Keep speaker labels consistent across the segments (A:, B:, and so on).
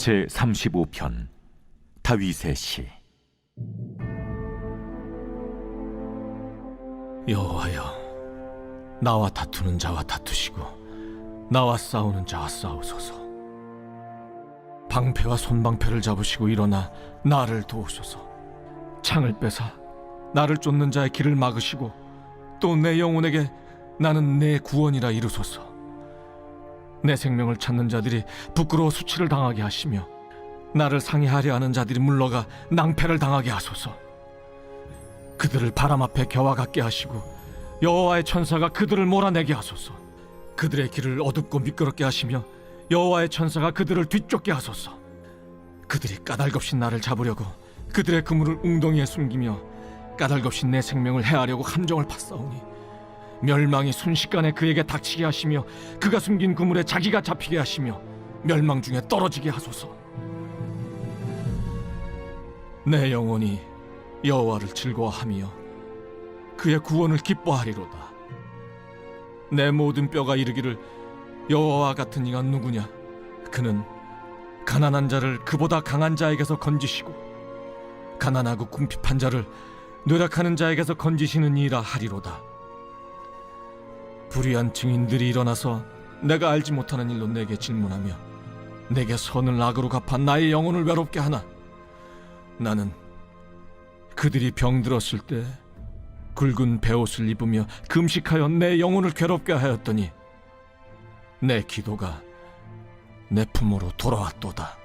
A: 제35편 다윗의 시.
B: 여호와여, 나와 다투는 자와 다투시고 나와 싸우는 자와 싸우소서. 방패와 손방패를 잡으시고 일어나 나를 도우소서. 창을 빼사 나를 쫓는 자의 길을 막으시고 또 내 영혼에게 나는 내 구원이라 이루소서. 내 생명을 찾는 자들이 부끄러워 수치를 당하게 하시며 나를 상해하려 하는 자들이 물러가 낭패를 당하게 하소서. 그들을 바람 앞에 겨와 같게 하시고 여호와의 천사가 그들을 몰아내게 하소서. 그들의 길을 어둡고 미끄럽게 하시며 여호와의 천사가 그들을 뒤쫓게 하소서. 그들이 까닭없이 나를 잡으려고 그들의 그물을 웅덩이에 숨기며 까닭없이 내 생명을 해하려고 함정을 팠사오니 멸망이 순식간에 그에게 닥치게 하시며 그가 숨긴 그물에 자기가 잡히게 하시며 멸망 중에 떨어지게 하소서. 내 영혼이 여호와를 즐거워하며 그의 구원을 기뻐하리로다. 내 모든 뼈가 이르기를 여호와와 같은 이가 누구냐? 그는 가난한 자를 그보다 강한 자에게서 건지시고 가난하고 궁핍한 자를 노력하는 자에게서 건지시는 이라 하리로다. 불의한 증인들이 일어나서 내가 알지 못하는 일로 내게 질문하며 내게 선을 악으로 갚아 나의 영혼을 외롭게 하나. 나는 그들이 병들었을 때 굵은 베옷을 입으며 금식하여 내 영혼을 괴롭게 하였더니 내 기도가 내 품으로 돌아왔도다.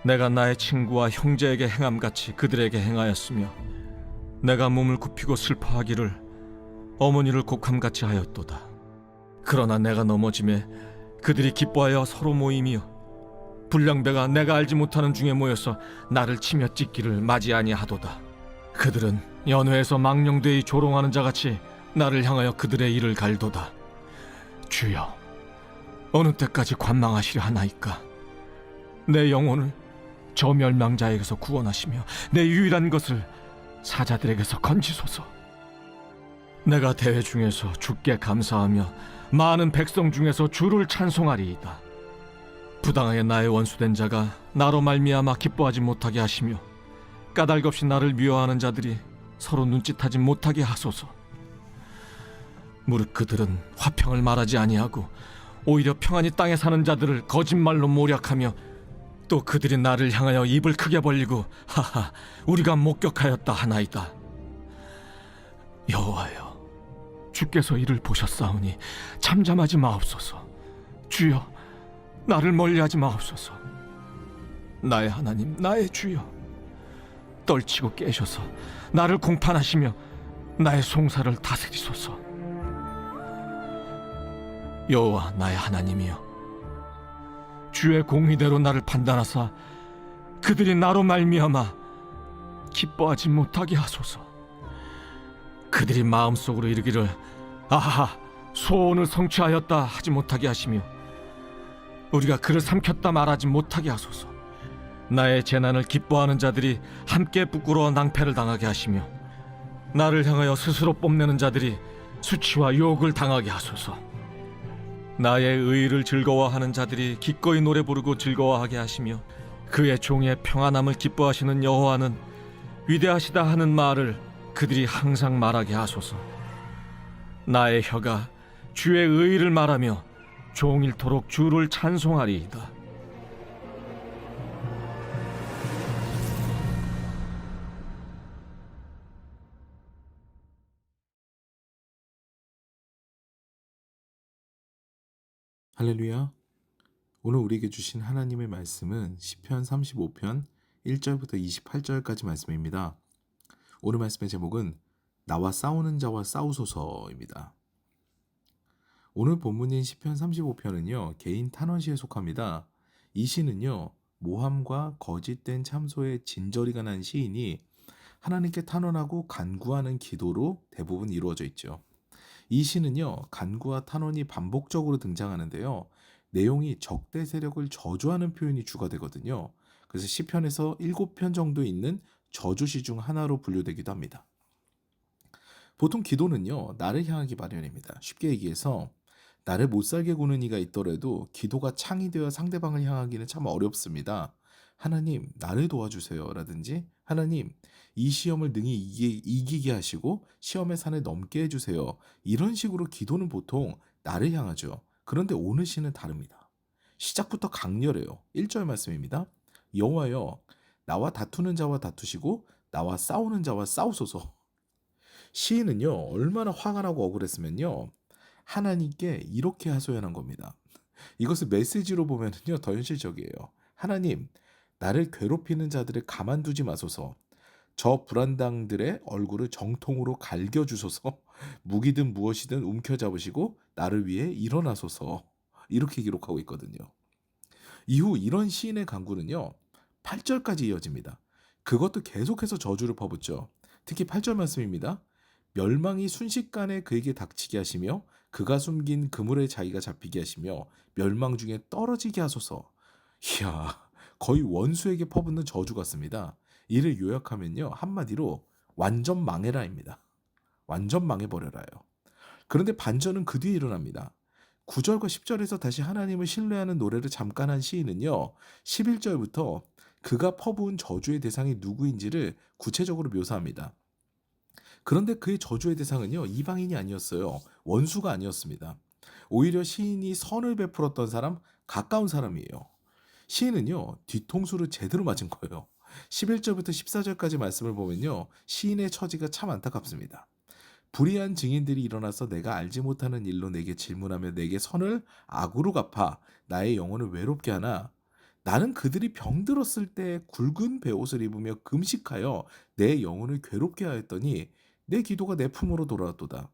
B: 내가 나의 친구와 형제에게 행함같이 그들에게 행하였으며 내가 몸을 굽히고 슬퍼하기를 어머니를 곡함같이 하였도다. 그러나 내가 넘어짐에 그들이 기뻐하여 서로 모이며 불량배가 내가 알지 못하는 중에 모여서 나를 치며 찢기를 맞이 아니하도다. 그들은 연회에서 망령되이 조롱하는 자같이 나를 향하여 그들의 일을 갈도다. 주여, 어느 때까지 관망하시려 하나이까? 내 영혼을 저 멸망자에게서 구원하시며 내 유일한 것을 사자들에게서 건지소서. 내가 대회 중에서 주께 감사하며 많은 백성 중에서 주를 찬송하리이다. 부당하게 나의 원수된 자가 나로 말미암아 기뻐하지 못하게 하시며 까닭없이 나를 미워하는 자들이 서로 눈짓하지 못하게 하소서. 무릇 그들은 화평을 말하지 아니하고 오히려 평안히 땅에 사는 자들을 거짓말로 모략하며 또 그들이 나를 향하여 입을 크게 벌리고 하하 우리가 목격하였다 하나이다. 여호와여, 주께서 이를 보셨사오니 잠잠하지 마옵소서. 주여, 나를 멀리하지 마옵소서. 나의 하나님, 나의 주여, 떨치고 깨셔서 나를 공판하시며 나의 송사를 다스리소서. 여호와 나의 하나님이여, 주의 공의대로 나를 판단하사 그들이 나로 말미암아 기뻐하지 못하게 하소서. 그들이 마음속으로 이르기를 아하 소원을 성취하였다 하지 못하게 하시며 우리가 그를 삼켰다 말하지 못하게 하소서. 나의 재난을 기뻐하는 자들이 함께 부끄러워 낭패를 당하게 하시며 나를 향하여 스스로 뽐내는 자들이 수치와 욕을 당하게 하소서. 나의 의를 즐거워하는 자들이 기꺼이 노래 부르고 즐거워하게 하시며 그의 종의 평안함을 기뻐하시는 여호와는 위대하시다 하는 말을 그들이 항상 말하게 하소서. 나의 혀가 주의 의를 말하며 종일토록 주를 찬송하리이다.
C: 할렐루야. 오늘 우리에게 주신 하나님의 말씀은 시편 35편 1절부터 28절까지 말씀입니다. 오늘 말씀의 제목은 나와 싸우는 자와 싸우소서입니다. 오늘 본문인 시편 35편은요 개인 탄원시에 속합니다. 이 시는요 모함과 거짓된 참소에 진저리가 난 시인이 하나님께 탄원하고 간구하는 기도로 대부분 이루어져 있죠. 이 시는요 간구와 탄원이 반복적으로 등장하는데요 내용이 적대 세력을 저주하는 표현이 주가 되거든요. 그래서 시편에서 7편 정도 있는 저주시 중 하나로 분류되기도 합니다. 보통 기도는요 나를 향하기 마련입니다. 쉽게 얘기해서 나를 못 살게 구는 이가 있더라도 기도가 창이 되어 상대방을 향하기는 참 어렵습니다. 하나님, 나를 도와주세요. 라든지, 하나님, 이 시험을 능히 이기게 하시고 시험의 산을 넘게 해주세요. 이런 식으로 기도는 보통 나를 향하죠. 그런데 오늘 시는 다릅니다. 시작부터 강렬해요. 1절 말씀입니다. 여호와여, 나와 다투는 자와 다투시고 나와 싸우는 자와 싸우소서. 시인은요, 얼마나 화가 나고 억울했으면요, 하나님께 이렇게 하소연한 겁니다. 이것을 메시지로 보면은요, 더 현실적이에요. 하나님, 나를 괴롭히는 자들을 가만두지 마소서. 저 불안당들의 얼굴을 정통으로 갈겨주소서. 무기든 무엇이든 움켜잡으시고 나를 위해 일어나소서. 이렇게 기록하고 있거든요. 이후 이런 시인의 간구는요, 8절까지 이어집니다. 그것도 계속해서 저주를 퍼붓죠. 특히 8절 말씀입니다. 멸망이 순식간에 그에게 닥치게 하시며 그가 숨긴 그물에 자기가 잡히게 하시며 멸망 중에 떨어지게 하소서. 이야, 거의 원수에게 퍼붓는 저주 같습니다. 이를 요약하면요, 한마디로 완전 망해라입니다. 완전 망해버려라요. 그런데 반전은 그 뒤에 일어납니다. 9절과 10절에서 다시 하나님을 신뢰하는 노래를 잠깐 한 시인은요, 11절부터 그가 퍼부은 저주의 대상이 누구인지를 구체적으로 묘사합니다. 그런데 그의 저주의 대상은요, 이방인이 아니었어요. 원수가 아니었습니다. 오히려 시인이 선을 베풀었던 사람, 가까운 사람이에요. 시인은요, 뒤통수를 제대로 맞은 거예요. 11절부터 14절까지 말씀을 보면요, 시인의 처지가 참 안타깝습니다. 불의한 증인들이 일어나서 내가 알지 못하는 일로 내게 질문하며 내게 선을 악으로 갚아 나의 영혼을 외롭게 하나, 나는 그들이 병들었을 때 굵은 베옷을 입으며 금식하여 내 영혼을 괴롭게 하였더니 내 기도가 내 품으로 돌아왔도다.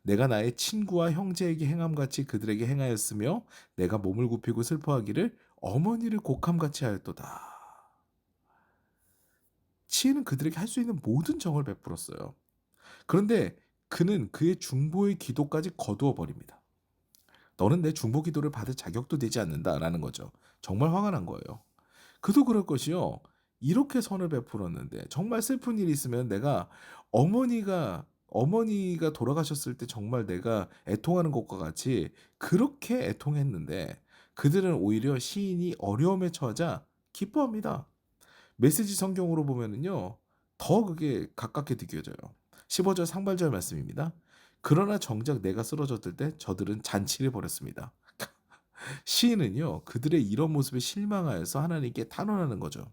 C: 내가 나의 친구와 형제에게 행함같이 그들에게 행하였으며 내가 몸을 굽히고 슬퍼하기를 어머니를 곡함같이 하였도다. 치인은 그들에게 할 수 있는 모든 정을 베풀었어요. 그런데 그는 그의 중보의 기도까지 거두어 버립니다. 너는 내 중보 기도를 받을 자격도 되지 않는다라는 거죠. 정말 화가 난 거예요. 그도 그럴 것이요. 이렇게 선을 베풀었는데 정말 슬픈 일이 있으면 내가 어머니가 돌아가셨을 때 정말 내가 애통하는 것과 같이 그렇게 애통했는데 그들은 오히려 시인이 어려움에 처하자 기뻐합니다. 메시지 성경으로 보면은요, 더 그게 가깝게 느껴져요. 15절 상반절 말씀입니다. 그러나 정작 내가 쓰러졌을 때 저들은 잔치를 벌였습니다. 시인은요, 그들의 이런 모습에 실망하여서 하나님께 탄원하는 거죠.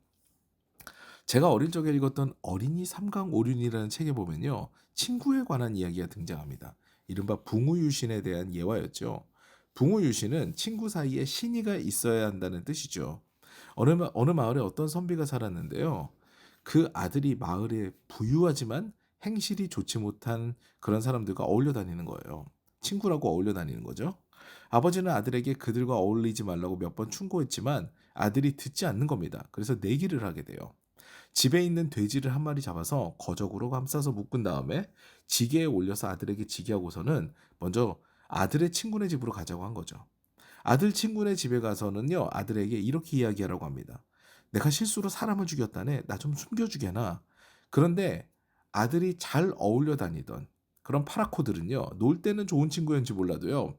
C: 제가 어릴 적에 읽었던 어린이 삼강오륜이라는 책에 보면요, 친구에 관한 이야기가 등장합니다. 이른바 붕우유신에 대한 예화였죠. 붕우유신은 친구 사이에 신의가 있어야 한다는 뜻이죠. 어느 마을에 어떤 선비가 살았는데요. 그 아들이 마을에 부유하지만 행실이 좋지 못한 그런 사람들과 어울려 다니는 거예요. 친구라고 어울려 다니는 거죠. 아버지는 아들에게 그들과 어울리지 말라고 몇 번 충고했지만 아들이 듣지 않는 겁니다. 그래서 내기를 하게 돼요. 집에 있는 돼지를 한 마리 잡아서 거적으로 감싸서 묶은 다음에 지게에 올려서 아들에게 지게 하고서는 먼저 아들의 친구네 집으로 가자고 한 거죠. 아들 친구네 집에 가서는요, 아들에게 이렇게 이야기하라고 합니다. 내가 실수로 사람을 죽였다네. 나 좀 숨겨주게나. 그런데 아들이 잘 어울려 다니던 그런 파라코들은요, 놀 때는 좋은 친구였는지 몰라도요,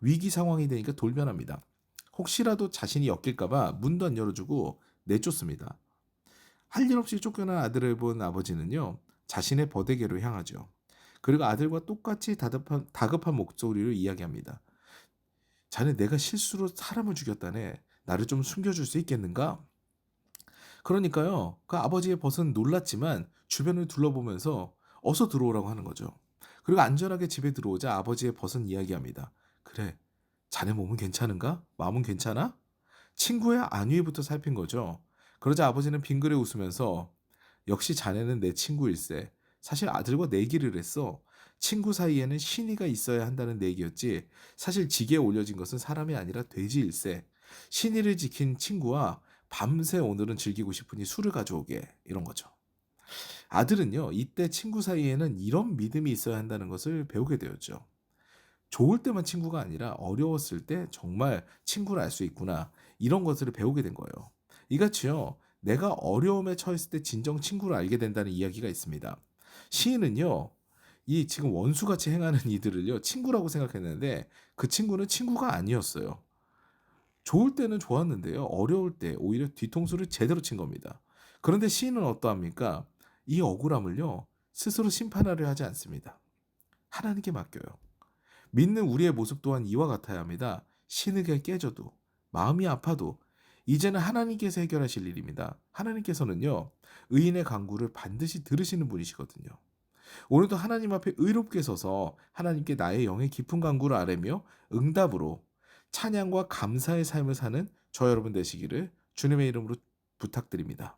C: 위기 상황이 되니까 돌변합니다. 혹시라도 자신이 엮일까봐 문도 안 열어주고 내쫓습니다. 할 일 없이 쫓겨난 아들을 본 아버지는요, 자신의 버대개로 향하죠. 그리고 아들과 똑같이 다급한 목소리로 이야기합니다. 자네 내가 실수로 사람을 죽였다네. 나를 좀 숨겨줄 수 있겠는가? 그러니까요, 그 아버지의 벗은 놀랐지만 주변을 둘러보면서 어서 들어오라고 하는 거죠. 그리고 안전하게 집에 들어오자 아버지의 벗은 이야기합니다. 그래, 자네 몸은 괜찮은가? 마음은 괜찮아? 친구의 안위부터 살핀 거죠. 그러자 아버지는 빙그레 웃으면서 역시 자네는 내 친구일세. 사실 아들과 내기를 했어. 친구 사이에는 신의가 있어야 한다는 내기였지. 사실 지게에 올려진 것은 사람이 아니라 돼지일세. 신의를 지킨 친구와 밤새 오늘은 즐기고 싶으니 술을 가져오게. 이런 거죠. 아들은요, 이때 친구 사이에는 이런 믿음이 있어야 한다는 것을 배우게 되었죠. 좋을 때만 친구가 아니라 어려웠을 때 정말 친구를 알 수 있구나. 이런 것들을 배우게 된 거예요. 이같이요, 내가 어려움에 처했을 때 진정 친구를 알게 된다는 이야기가 있습니다. 시인은요, 이 지금 원수같이 행하는 이들을요 친구라고 생각했는데 그 친구는 친구가 아니었어요. 좋을 때는 좋았는데요. 어려울 때 오히려 뒤통수를 제대로 친 겁니다. 그런데 시인은 어떠합니까? 이 억울함을요 스스로 심판하려 하지 않습니다. 하나님께 맡겨요. 믿는 우리의 모습 또한 이와 같아야 합니다. 신에게 깨져도 마음이 아파도 이제는 하나님께서 해결하실 일입니다. 하나님께서는요 의인의 간구를 반드시 들으시는 분이시거든요. 오늘도 하나님 앞에 의롭게 서서 하나님께 나의 영의 깊은 간구를 아뢰며 응답으로 찬양과 감사의 삶을 사는 저 여러분 되시기를 주님의 이름으로 부탁드립니다.